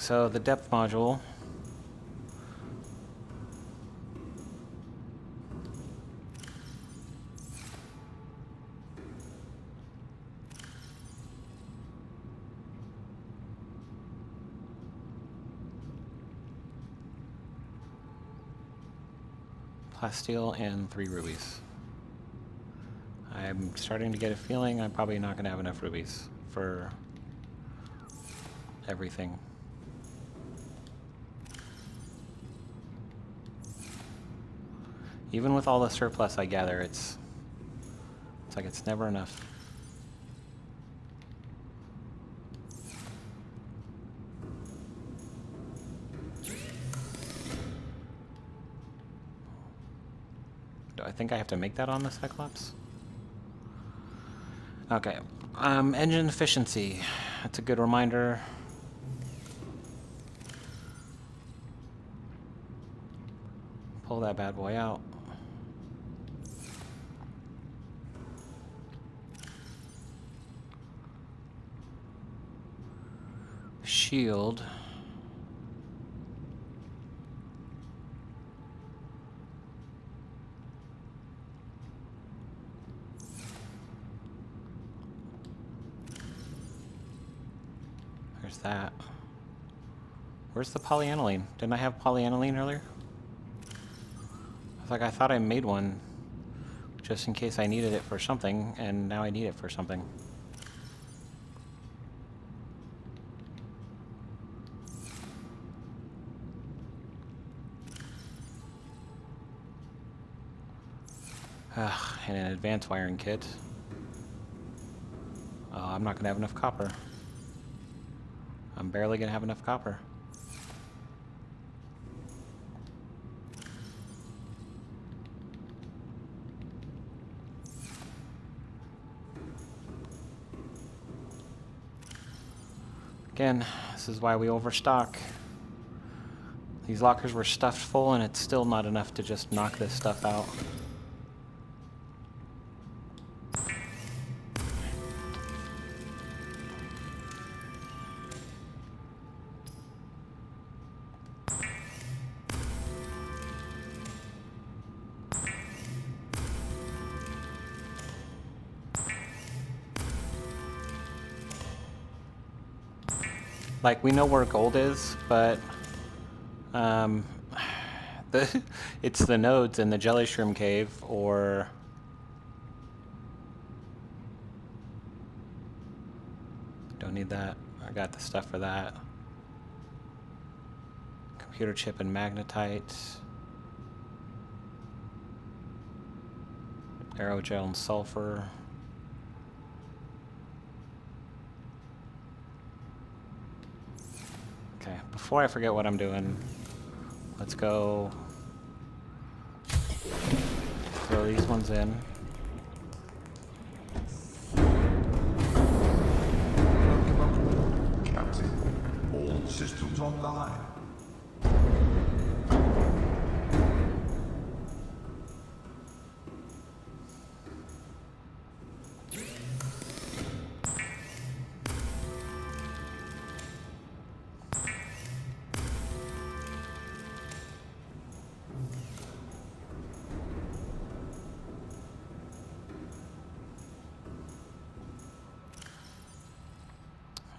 so the depth module. Plasteel and 3 rubies. I'm starting to get a feeling I'm probably not going to have enough rubies for everything. Even with all the surplus I gather, it's like it's never enough. Do I think I have to make that on the Cyclops? Okay. Engine efficiency. That's a good reminder. Pull that bad boy out. Shield. There's that. Where's the polyaniline? Didn't I have polyaniline earlier? I thought I made one just in case I needed it for something, and now I need it for something. Ugh, and an advanced wiring kit. Oh, I'm not gonna have enough copper. I'm barely gonna have enough copper. Again, this is why we overstock. These lockers were stuffed full and it's still not enough to just knock this stuff out. Like, we know where gold is, but it's the nodes in the jelly shroom cave, or don't need that. I got the stuff for that. Computer chip and magnetite. Aerogel and sulfur. Okay, before I forget what I'm doing, let's go throw these ones in. Captain, all systems online.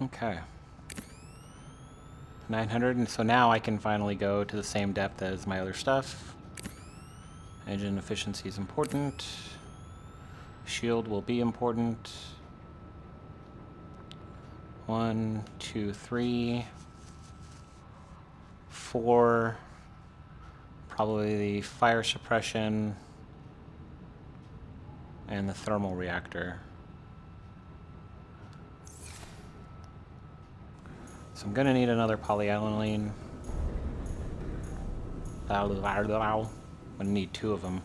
Okay. 900, and so now I can finally go to the same depth as my other stuff. Engine efficiency is important. Shield will be important. 1, 2, 3, 4. Probably the fire suppression and the thermal reactor. So I'm gonna need another polyaniline. I'm gonna need 2 of them.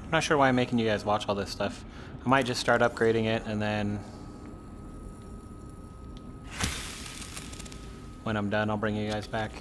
I'm not sure why I'm making you guys watch all this stuff. I might just start upgrading it, and then when I'm done, I'll bring you guys back.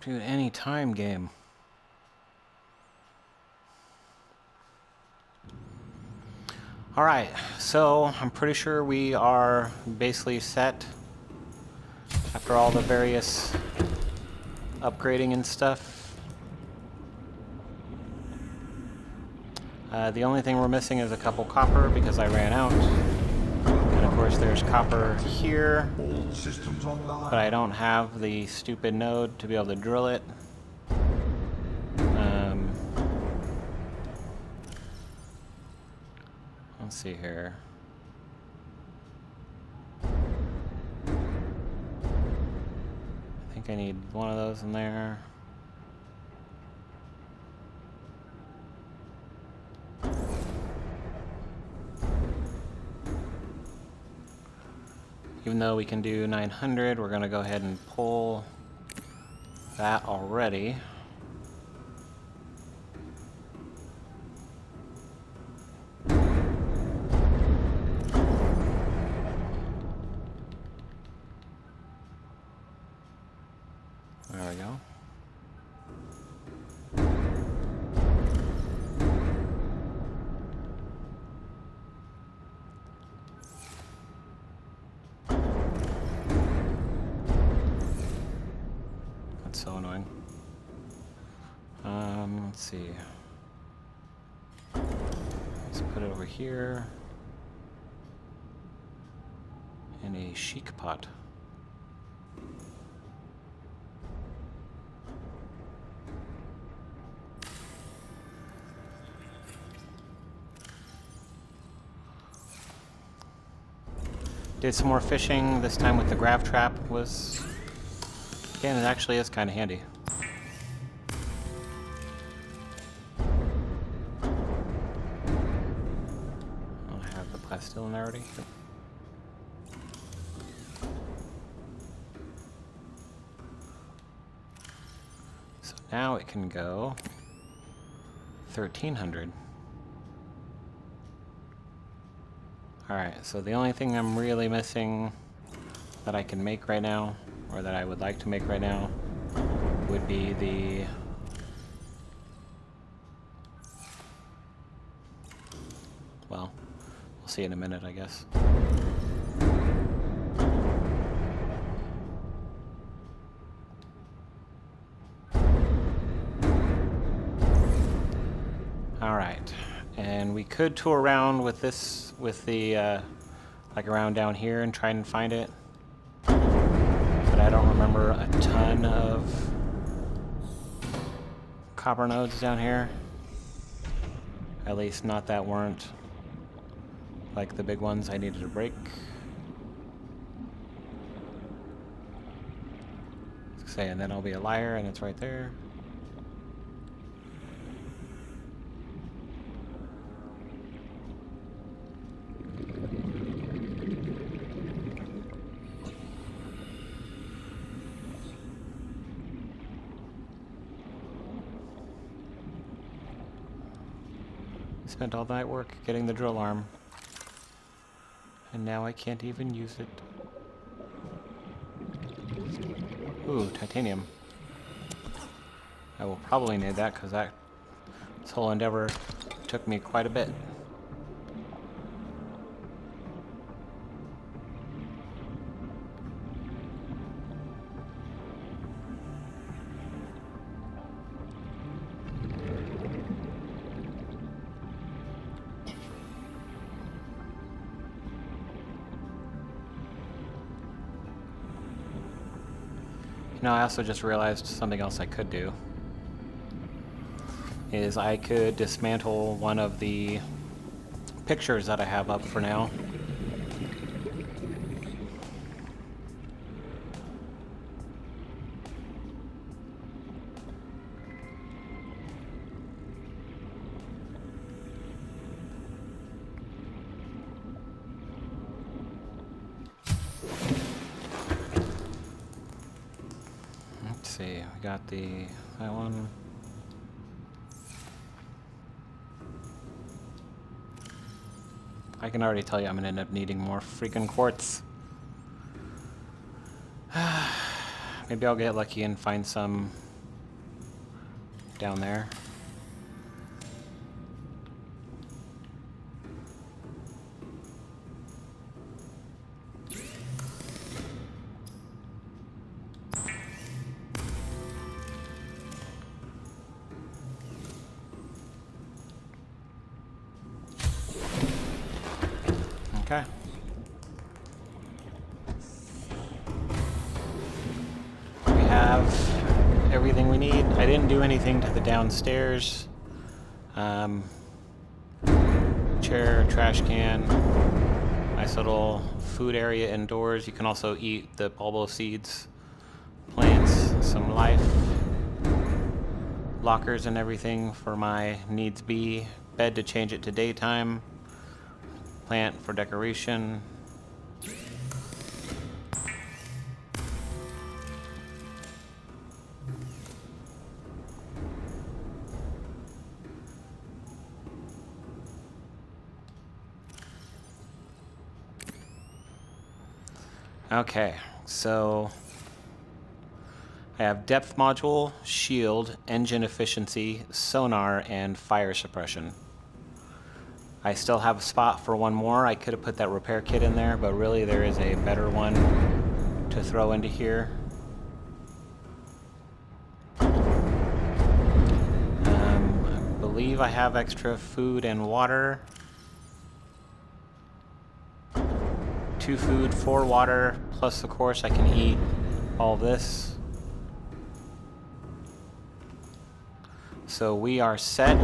Dude, any time game. Alright, so I'm pretty sure we are basically set after all the various upgrading and stuff. The only thing we're missing is a couple copper because I ran out. And of course there's copper here, All systems online. but I don't have the stupid node to be able to drill it. Let's see here. I think I need one of those in there. Even though we can do 900, we're going to go ahead and pull that already. There we go. That's so annoying. Let's see. Let's put it over here in a chic pot. Did some more fishing, this time with the grav trap. Again, it actually is kind of handy. I have the plasteel in there already. So now it can go 1300. Alright, so the only thing I'm really missing that I can make right now, or that I would like to make right now, would be the... Well, we'll see in a minute, I guess. Alright, and we could tour around with this, with the, like around down here and try and find it. But I don't remember a ton of copper nodes down here. At least not that weren't like the big ones I needed to break. Say, and then I'll be a liar and it's right there. Spent all night work getting the drill arm, and now I can't even use it. Ooh, titanium. I will probably need that because this whole endeavor took me quite a bit. No, I also just realized something else I could do. Is I could dismantle one of the pictures that I have up for now. Let's see, we got that one. I can already tell you I'm gonna end up needing more freaking quartz. Maybe I'll get lucky and find some down there. Okay. We have everything we need. I didn't do anything to the downstairs. Chair, trash can, nice little food area indoors. You can also eat the bulbo seeds, plants, some life, lockers and everything for my needs be, bed to change it to daytime, plant for decoration. Okay, so I have depth module, shield, engine efficiency, sonar, and fire suppression. I still have a spot for one more. I could have put that repair kit in there, but really there is a better one to throw into here. I believe I have extra food and water. 2 food, 4 water, plus of course I can eat all this. So we are set.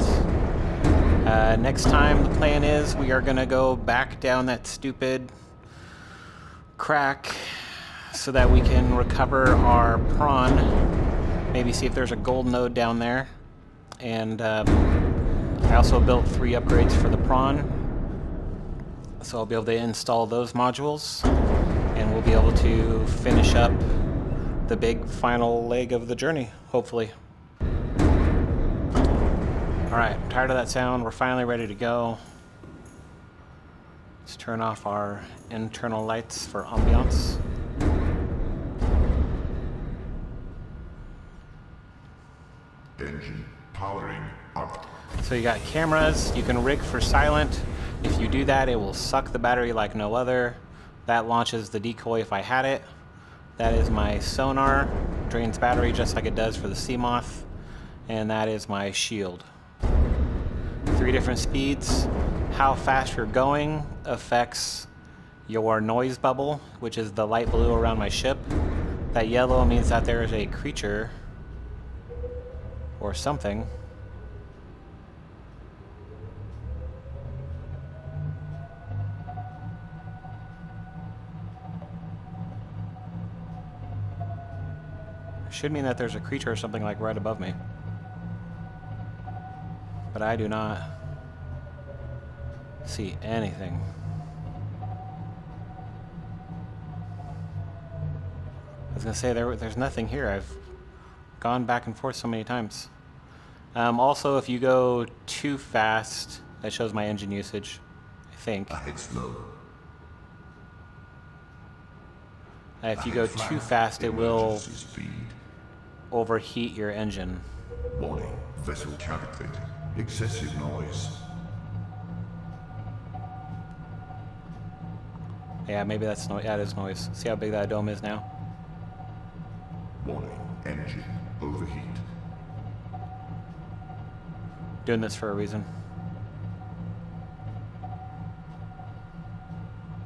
Next time the plan is we are gonna go back down that stupid crack so that we can recover our prawn. Maybe see if there's a gold node down there. And I also built 3 upgrades for the prawn. So I'll be able to install those modules, and we'll be able to finish up the big final leg of the journey, hopefully. Alright, I'm tired of that sound. We're finally ready to go. Let's turn off our internal lights for ambiance. Engine powering up. So you got cameras. You can rig for silent. If you do that, it will suck the battery like no other. That launches the decoy if I had it. That is my sonar. Drains battery just like it does for the sea moth. And that is my shield. 3 different speeds. How fast you're going affects your noise bubble, which is the light blue around my ship. That yellow means that there is a creature or something. Should mean that there's a creature or something like right above me. But I do not see anything. I was gonna say there's nothing here. I've gone back and forth so many times. Also, if you go too fast, that shows my engine usage, I think. It's low. If you go too fast, it will Emergency speed. overheat your engine. Warning. Vessel calculated. Excessive noise. Yeah, maybe that's noise. Yeah, it is noise. See how big that dome is now? Warning. Engine overheat. Doing this for a reason.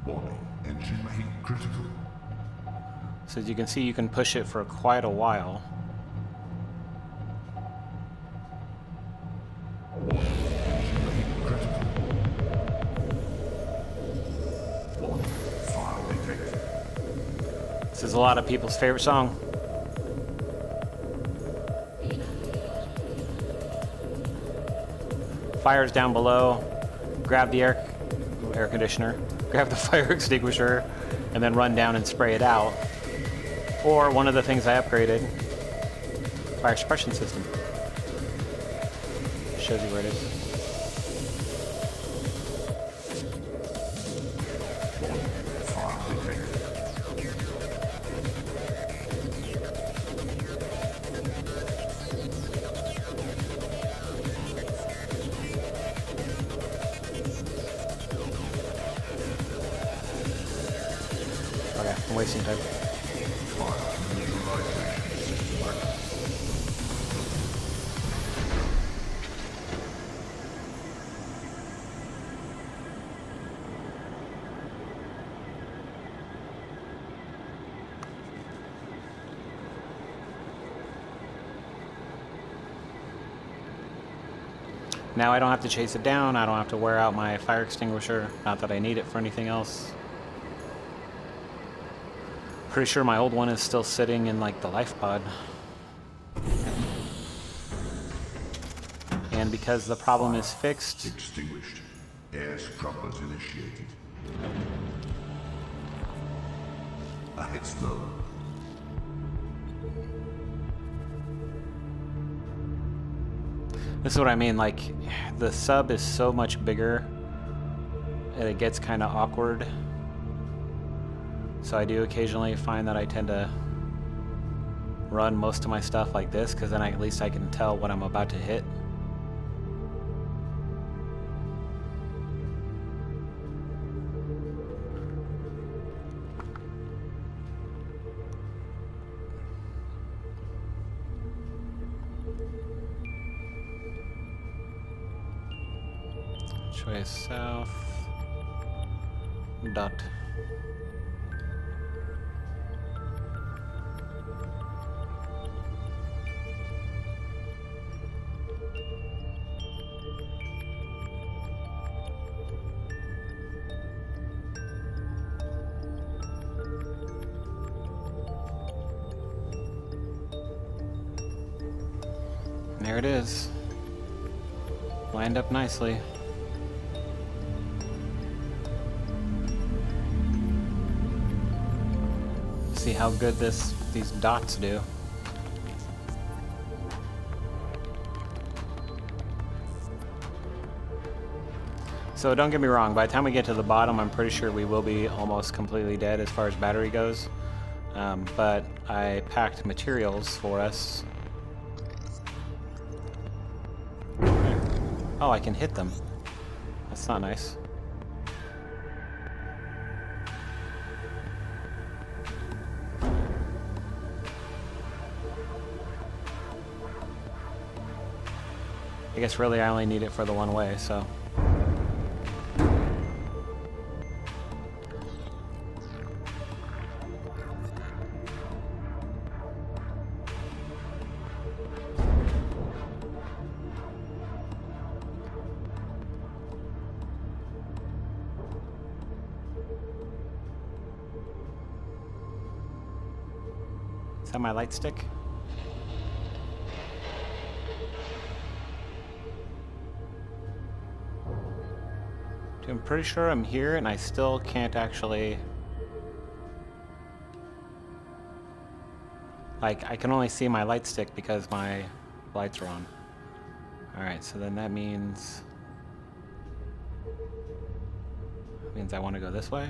Warning. Engine heat critical. So as you can see, you can push it for quite a while. Warning. Engine heat critical. Warning. Fire detected. This is a lot of people's favorite song. Fire's down below. Grab the air conditioner, grab the fire extinguisher, and then run down and spray it out. Or one of the things I upgraded, fire suppression system. Shows you where it is. Fire detected. wasting time. Fire neutralization system active. Now I don't have to chase it down, I don't have to wear out my fire extinguisher, not that I need it for anything else. Pretty sure my old one is still sitting in like the life pod. And because the problem is fixed, Extinguished. Air scrubbers initiated. It's low. this is what I mean, like the sub is so much bigger and it gets kind of awkward. So I do occasionally find that I tend to run most of my stuff like this, because then at least I can tell what I'm about to hit. Which way is south? Dot. There it is. Lined up nicely. See how good these dots do. So don't get me wrong, by the time we get to the bottom, I'm pretty sure we will be almost completely dead as far as battery goes. But I packed materials for us. Oh, I can hit them. That's not nice. I guess really I only need it for the one way, so. Is that my light stick? Dude, I'm pretty sure I'm here and I still can't actually... Like, I can only see my light stick because my lights are on. Alright, so then that means... I want to go this way?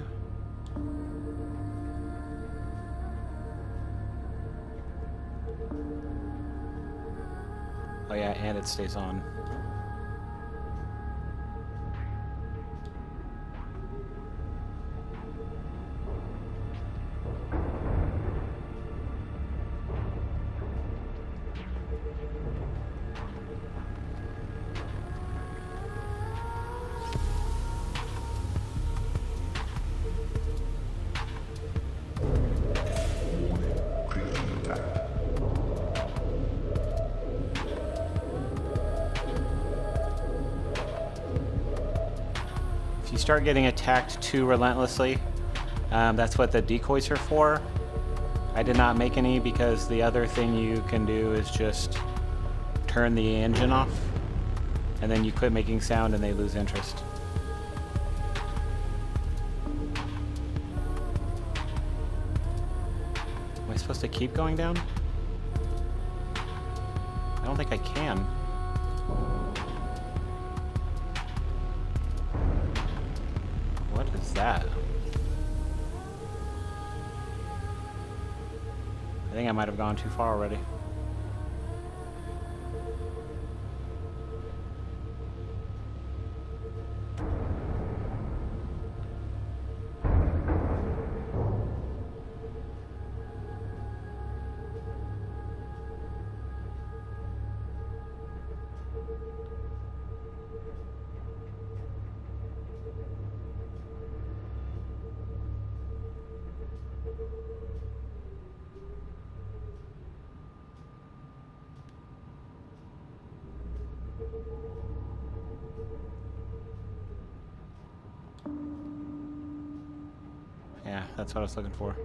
Oh yeah, and it stays on. If you start getting attacked too relentlessly, that's what the decoys are for. I did not make any because the other thing you can do is just turn the engine off and then you quit making sound and they lose interest. Am I supposed to keep going down? I don't think I can. What is that? I think I might have gone too far already. Yeah, that's what I was looking for.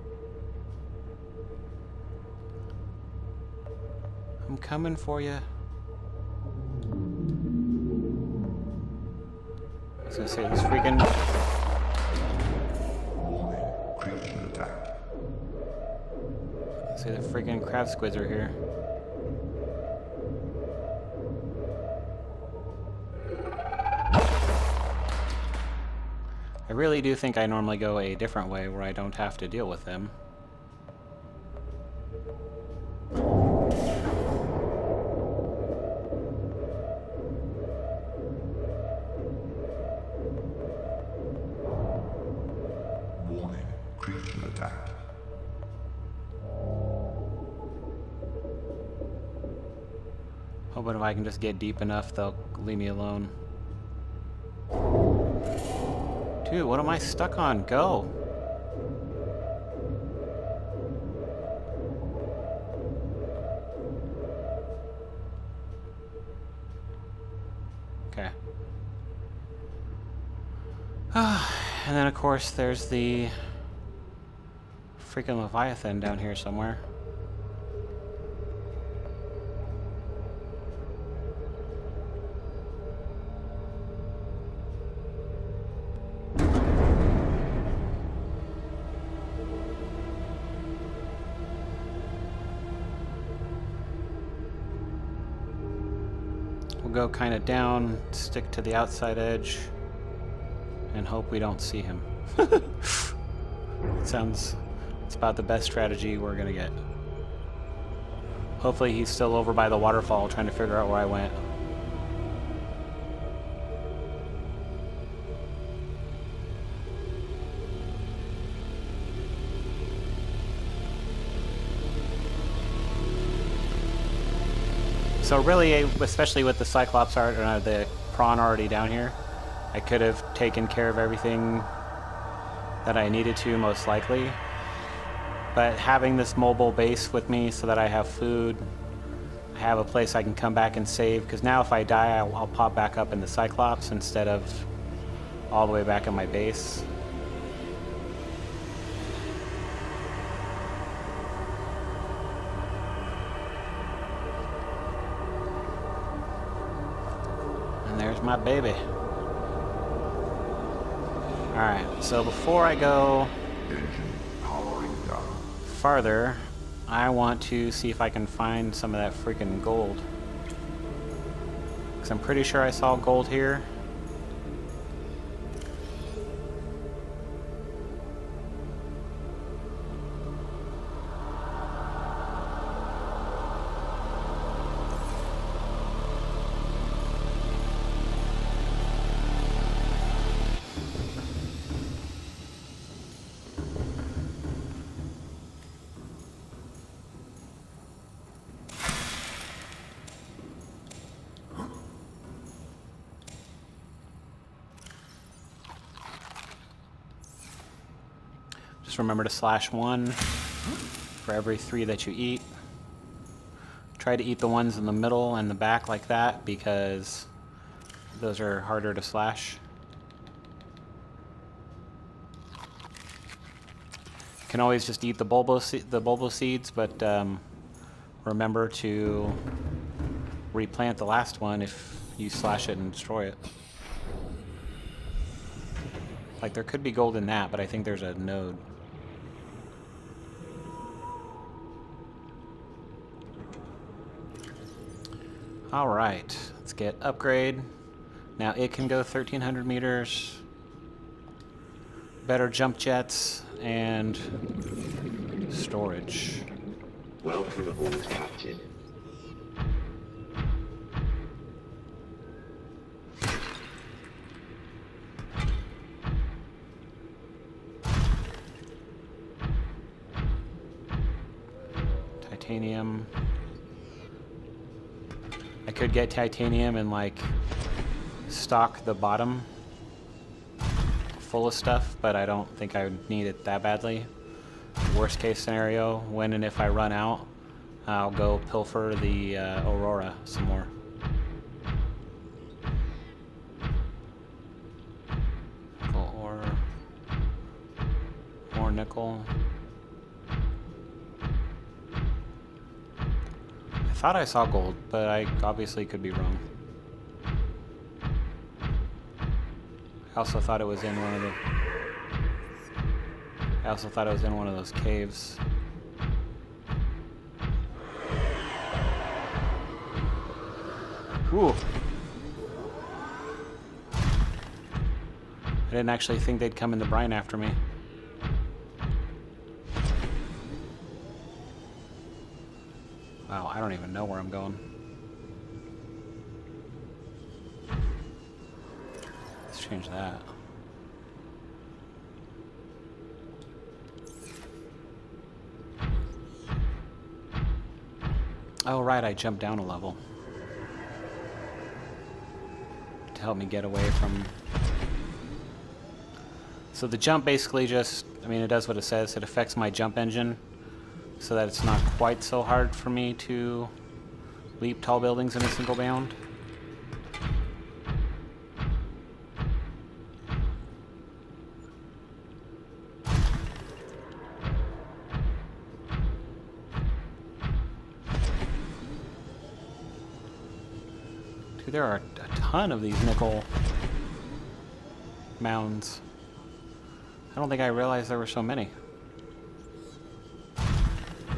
I'm coming for you. I was gonna say this freaking... Warning. Creature attack. Say the freaking crab squids are here. I really do think I normally go a different way where I don't have to deal with them. Warning. Creature attack. Hoping if I can just get deep enough, they'll leave me alone. Dude, what am I stuck on? Go! Okay. And then, of course, there's the freaking Leviathan down here somewhere. We'll go kind of down, stick to the outside edge, and hope we don't see him. It's about the best strategy we're gonna get. Hopefully he's still over by the waterfall trying to figure out where I went. So really, especially with the Cyclops art, or the prawn already down here, I could have taken care of everything that I needed to, most likely. But having this mobile base with me so that I have food, I have a place I can come back and save, because now if I die, I'll pop back up in the Cyclops instead of all the way back in my base. There's my baby. Alright, so before I go farther, I want to see if I can find some of that freaking gold. Because I'm pretty sure I saw gold here. Just remember to /1 for every 3 that you eat. Try to eat the ones in the middle and the back like that, because those are harder to slash. You can always just eat the bulbo seeds, but remember to replant the last one if you slash it and destroy it. Like, there could be gold in that, but I think there's a node. Alright, let's get upgrade. Now it can go 1,300 meters. Better jump jets and storage. Welcome aboard, Captain. Titanium. I could get titanium and like stock the bottom full of stuff, but I don't think I would need it that badly. Worst case scenario, when and if I run out, I'll go pilfer the Aurora some more. nickel. I thought I saw gold, but I obviously could be wrong. I also thought it was in one of the... I also thought it was in one of those caves. Ooh. I didn't actually think they'd come in the brine after me. Wow, I don't even know where I'm going. Let's change that. Oh, right, I jumped down a level. To help me get away from... So the jump basically just, I mean, it does what it says. It affects my jump engine so that it's not quite so hard for me to leap tall buildings in a single bound. Dude, there are a ton of these nickel mounds. I don't think I realized there were so many.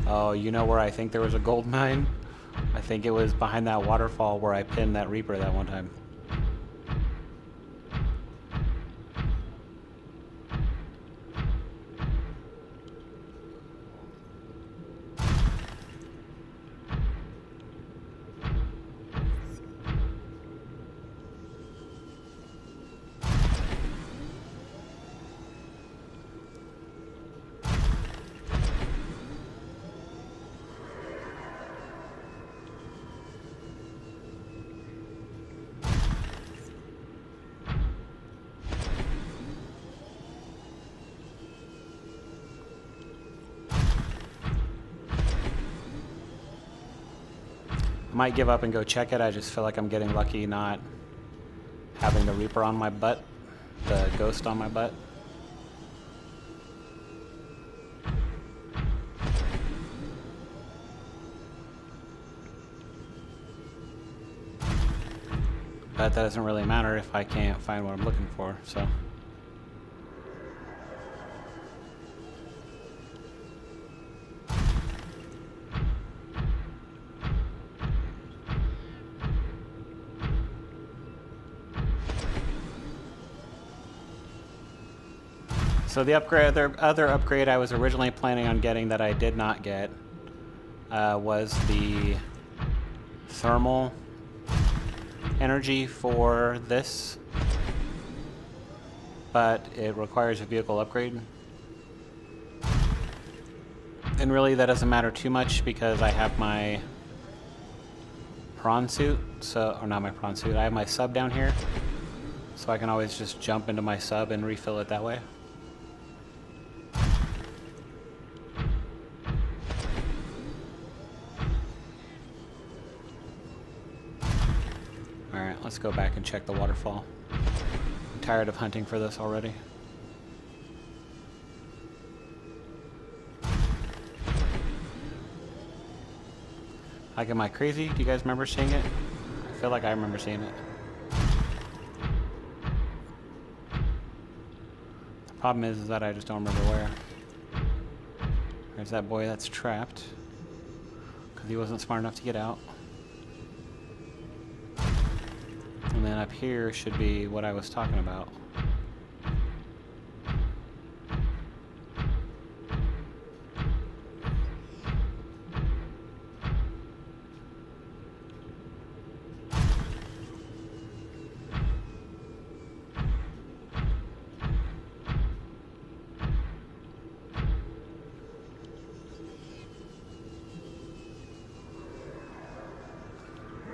Oh, you know where I think there was a gold mine? I think it was behind that waterfall where I pinned that Reaper that one time. I might give up and go check it. I just feel like I'm getting lucky not having the Reaper on my butt, the ghost on my butt. But that doesn't really matter if I can't find what I'm looking for, so... So the upgrade, the other upgrade I was originally planning on getting that I did not get was the thermal energy for this, but it requires a vehicle upgrade. And really that doesn't matter too much because I have my prawn suit, so, or not my prawn suit, I have my sub down here, so I can always just jump into my sub and refill it that way. Alright, let's go back and check the waterfall. I'm tired of hunting for this already. Like, am I crazy? Do you guys remember seeing it? I feel like I remember seeing it. The problem is that I just don't remember where. There's that boy that's trapped. Because he wasn't smart enough to get out. And then up here should be what I was talking about.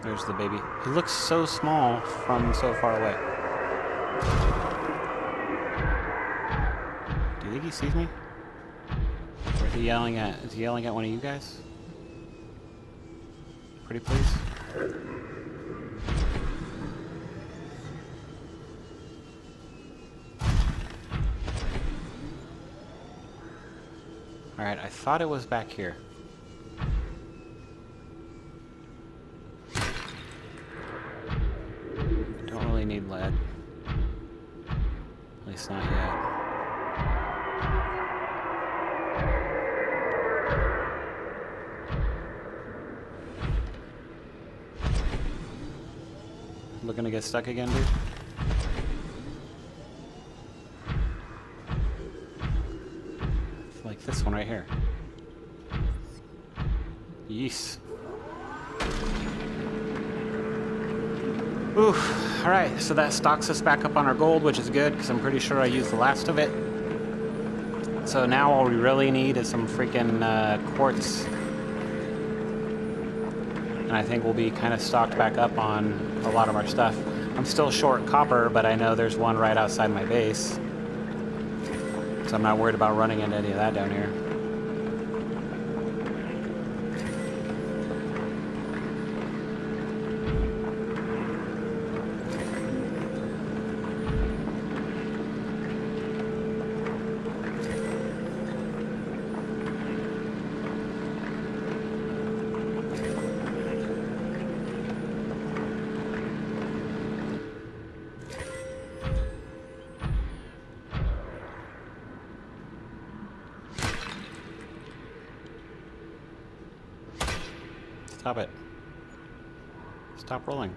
There's the baby. He looks so small from so far away. Do you think he sees me? Or is he yelling at one of you guys? Pretty please? Alright, I thought it was back here. Don't really need lead. At least not yet. Looking to get stuck again, dude? Like this one right here. Yeesh. Oof. Alright, so that stocks us back up on our gold, which is good, because I'm pretty sure I used the last of it. So now all we really need is some freaking quartz. And I think we'll be kind of stocked back up on a lot of our stuff. I'm still short copper, but I know there's one right outside my base. So I'm not worried about running into any of that down here. Stop it. Stop rolling.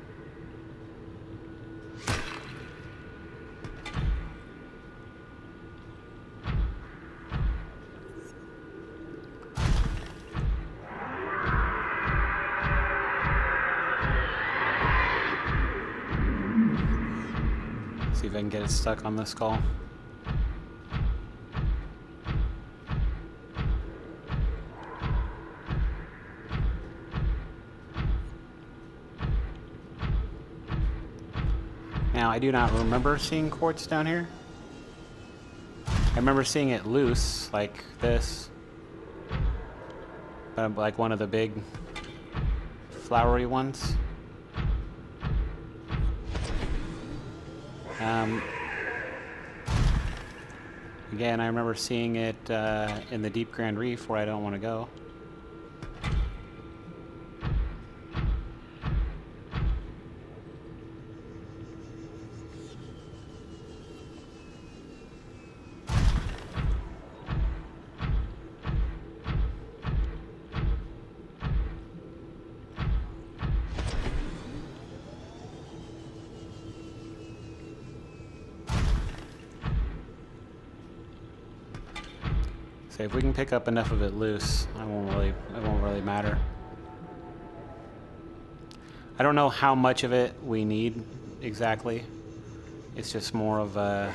See if I can get it stuck on this skull. Now, I do not remember seeing quartz down here. I remember seeing it loose, like this. Like one of the big flowery ones. Again, I remember seeing it in the Deep Grand Reef where I don't want to go. So if we can pick up enough of it loose, it won't really matter. I don't know how much of it we need exactly. It's just more of a...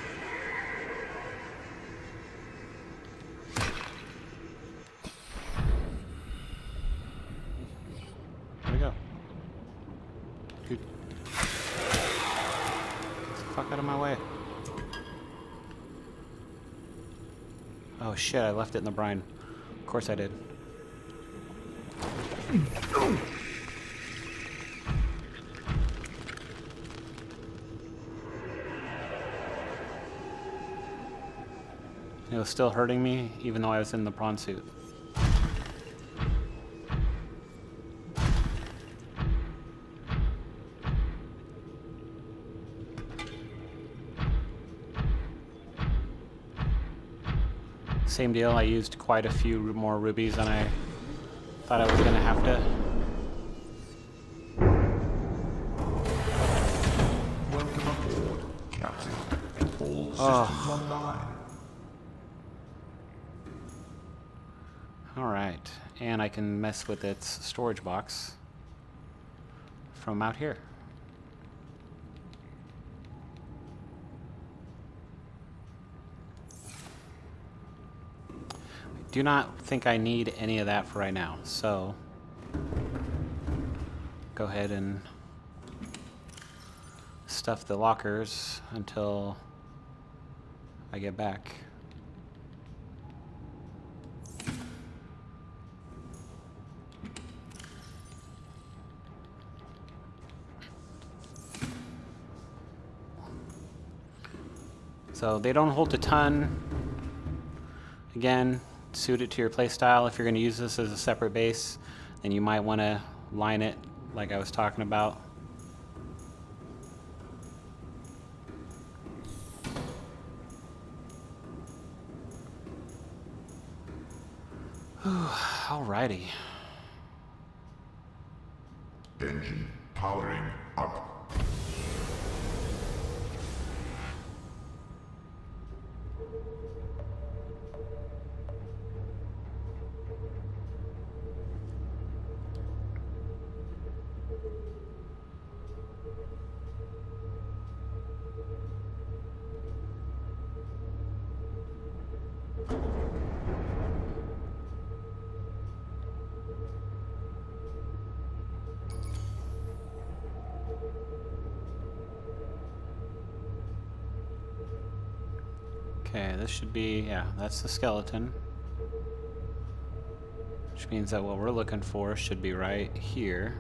Where'd we go? Dude. Get the fuck out of my way. Oh shit, I left it in the brine. Of course I did. It was still hurting me, even though I was in the prawn suit. Same deal, I used quite a few more rubies than I thought I was going to have to. Welcome aboard, Captain. All systems online. Alright, and I can mess with its storage box from out here. Do not think I need any of that for right now, so go ahead and stuff the lockers until I get back. So they don't hold a ton. Again, suit it to your playstyle. If you're going to use this as a separate base, then you might want to line it like I was talking about. Alrighty. Engine powering up. Okay, this should be, yeah, that's the skeleton. Which means that what we're looking for should be right here.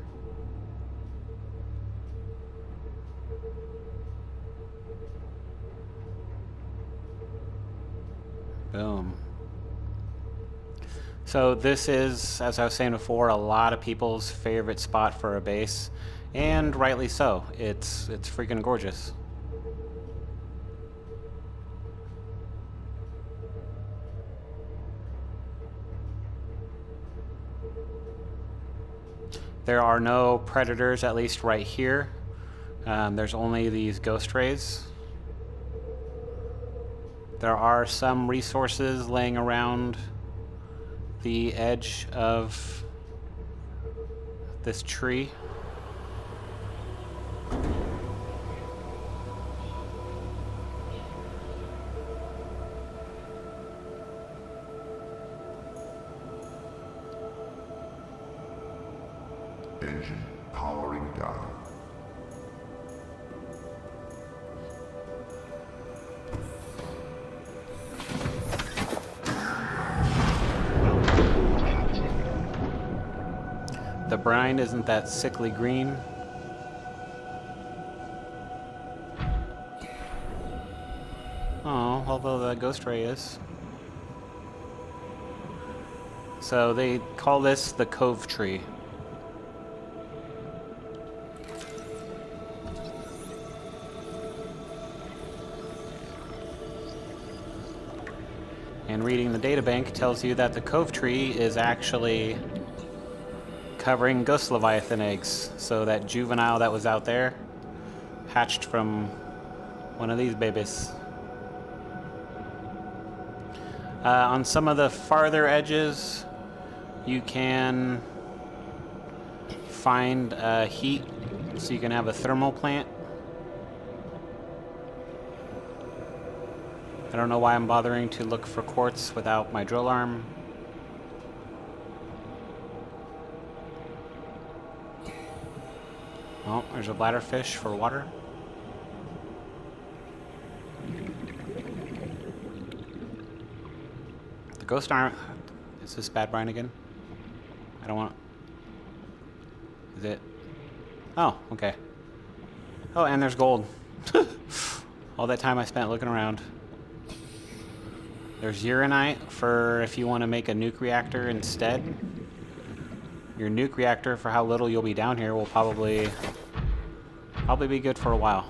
Boom. So this is, as I was saying before, a lot of people's favorite spot for a base, and rightly so. It's freaking gorgeous. There are no predators, at least right here. There's only these ghost rays. There are some resources laying around the edge of this tree. Engine powering down. The brine isn't that sickly green. Oh, although the ghost ray is. So they call this the Cove Tree. And reading the databank tells you that the Cove Tree is actually covering ghost leviathan eggs. So that juvenile that was out there hatched from one of these babies. On some of the farther edges, you can find heat, so you can have a thermal plant. I don't know why I'm bothering to look for quartz without my drill arm. Oh, there's a bladderfish for water. The ghost arm. Is this bad brine again? I don't want. Is it? Oh, okay. Oh, and there's gold. All that time I spent looking around. There's uranite for if you want to make a nuke reactor instead. Your nuke reactor, for how little you'll be down here, will probably be good for a while.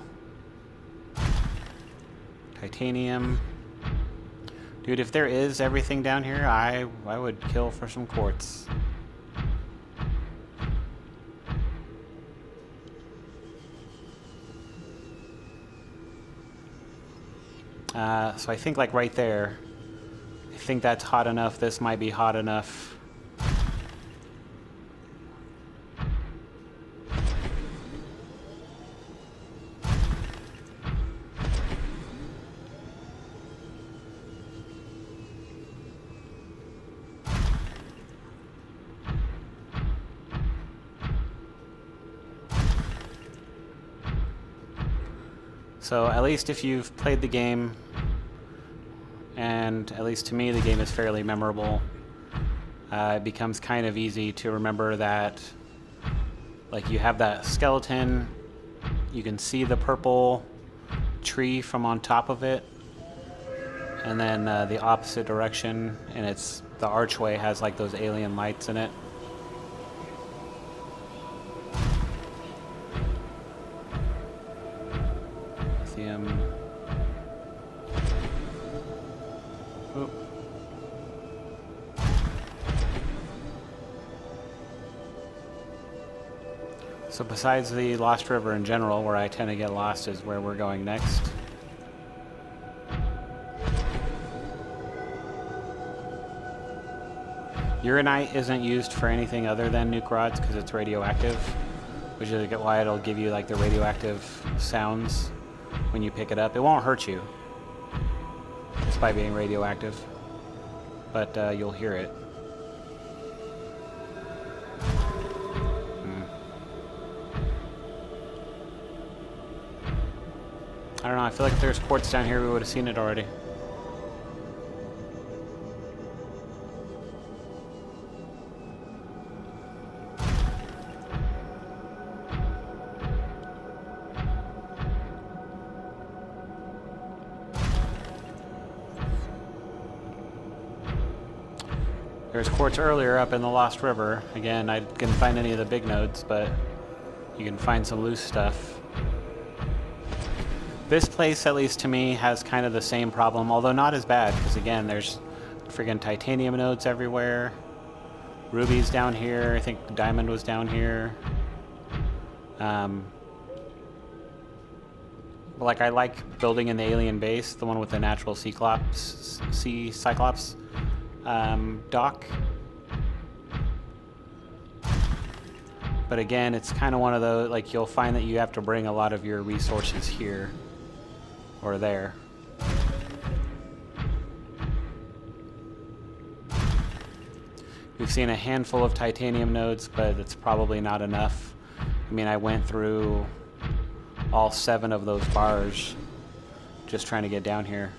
Titanium. Dude, if there is everything down here, I would kill for some quartz. So I think like right there, I think that's hot enough. This might be hot enough. So at least if you've played the game, and at least to me the game is fairly memorable, it becomes kind of easy to remember that, like, you have that skeleton, you can see the purple tree from on top of it, and then the opposite direction, and it's the archway has like those alien lights in it. Lithium. Oop. So besides the Lost River in general, where I tend to get lost, is where we're going next. Uranite isn't used for anything other than nuke rods because it's radioactive, which is why it'll give you like the radioactive sounds when you pick it up. It won't hurt you just by being radioactive, but you'll hear it. I don't know, I feel like if there's quartz down here, we would have seen it already. There was quartz earlier up in the Lost River. Again, I couldn't find any of the big nodes, but you can find some loose stuff. This place, at least to me, has kind of the same problem, although not as bad, because again, there's friggin' titanium nodes everywhere. Ruby's down here. I think diamond was down here. Like, I like building in the alien base, the one with the natural Cyclops dock. But again, it's kind of one of those, like, you'll find that you have to bring a lot of your resources here or there. We've seen a handful of titanium nodes, but it's probably not enough. I mean, I went through all 7 of those bars just trying to get down here.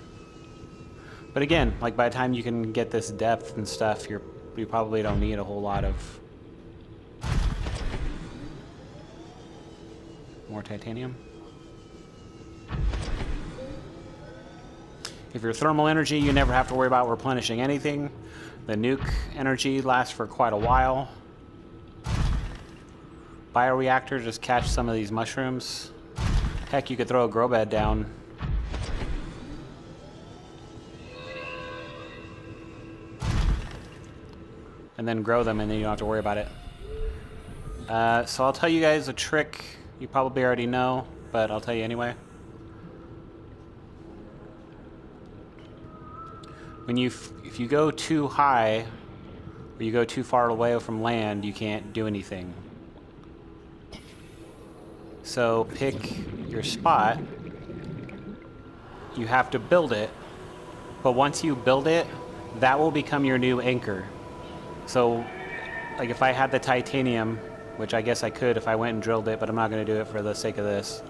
But again, like, by the time you can get this depth and stuff, you probably don't need a whole lot of more titanium. If you're thermal energy, you never have to worry about replenishing anything. The nuke energy lasts for quite a while. Bioreactor, just catch some of these mushrooms. Heck, you could throw a grow bed down. And then grow them, and then you don't have to worry about it. So I'll tell you guys a trick you probably already know, but I'll tell you anyway. If you go too high, or you go too far away from land, you can't do anything. So pick your spot. You have to build it, but once you build it, that will become your new anchor. So, like, if I had the titanium, which I guess I could if I went and drilled it, but I'm not going to do it for the sake of this.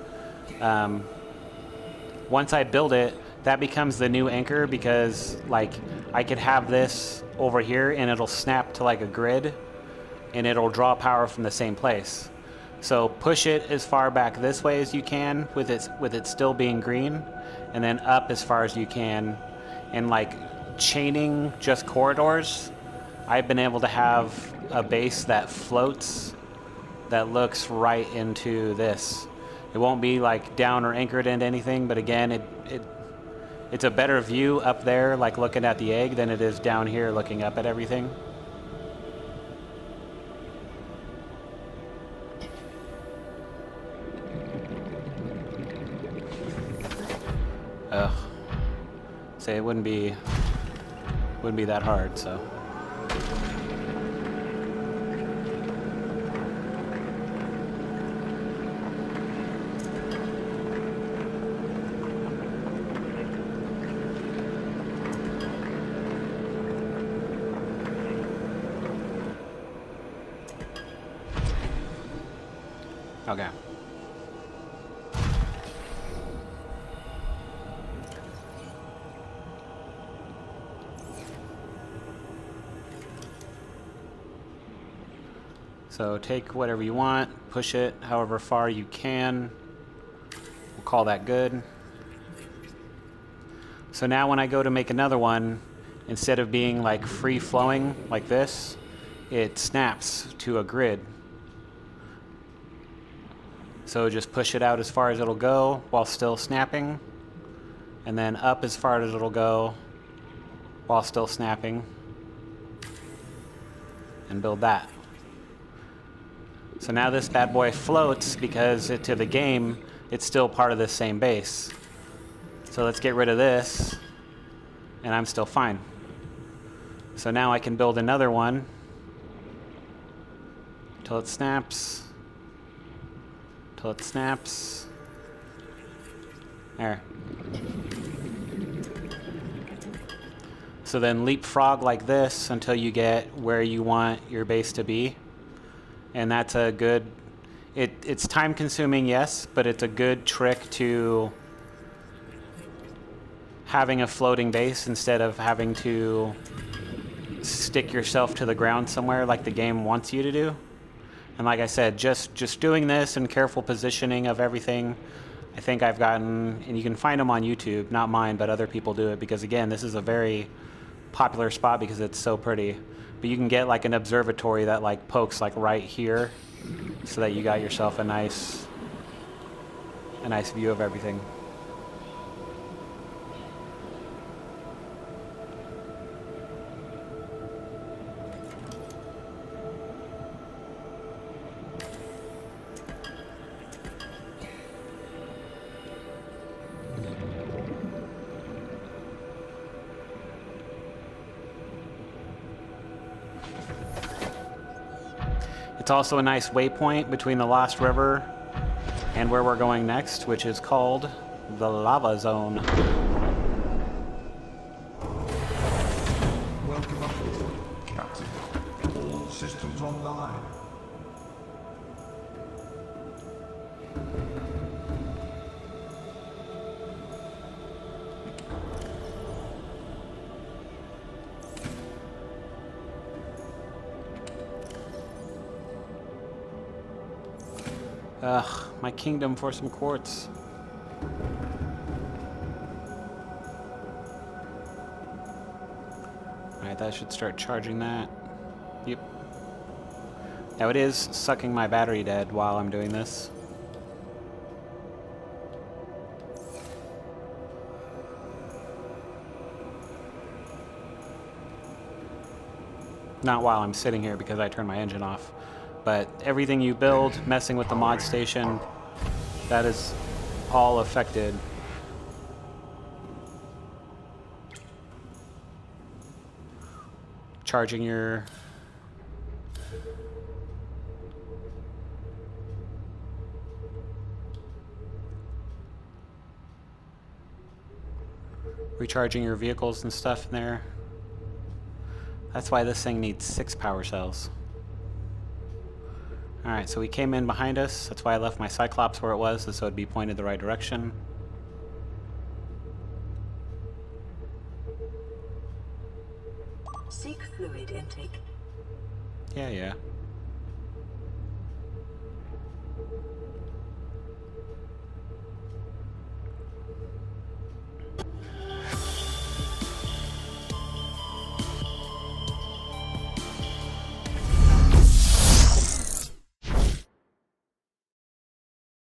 Once I build it, that becomes the new anchor, because, like, I could have this over here and it'll snap to like a grid and it'll draw power from the same place. So push it as far back this way as you can with it still being green, and then up as far as you can. And like chaining just corridors, I've been able to have a base that floats, that looks right into this. It won't be like down or anchored into anything, but again, it's a better view up there, like looking at the egg, than it is down here looking up at everything. Say it wouldn't be that hard, so. Okay. So take whatever you want, push it however far you can. We'll call that good. So now when I go to make another one, instead of being like free flowing like this, it snaps to a grid. So just push it out as far as it'll go while still snapping, and then up as far as it'll go while still snapping, and build that. So now this bad boy floats because to the game, it's still part of the same base. So let's get rid of this, and I'm still fine. So now I can build another one till it snaps, till it snaps. There. So then leapfrog like this until you get where you want your base to be. And that's a good, it's time consuming, yes, but it's a good trick to having a floating base instead of having to stick yourself to the ground somewhere like the game wants you to do. And like I said, just doing this and careful positioning of everything, I think I've gotten, and you can find them on YouTube, not mine, but other people do it, because again, this is a very popular spot because it's so pretty. But you can get like an observatory that like pokes like right here, so that you got yourself a nice view of everything. It's also a nice waypoint between the Lost River and where we're going next, which is called the Lava Zone. Welcome aboard, Captain. All systems online. Ugh, my kingdom for some quartz. Alright, that should start charging that. Yep. Now it is sucking my battery dead while I'm doing this. Not while I'm sitting here because I turned my engine off. But everything you build, messing with the mod station, that is all affected. Charging your... recharging your vehicles and stuff in there. That's why this thing needs 6 power cells. Alright, so we came in behind us. That's why I left my Cyclops where it was, so it'd be pointed the right direction. Seek fluid intake. Yeah.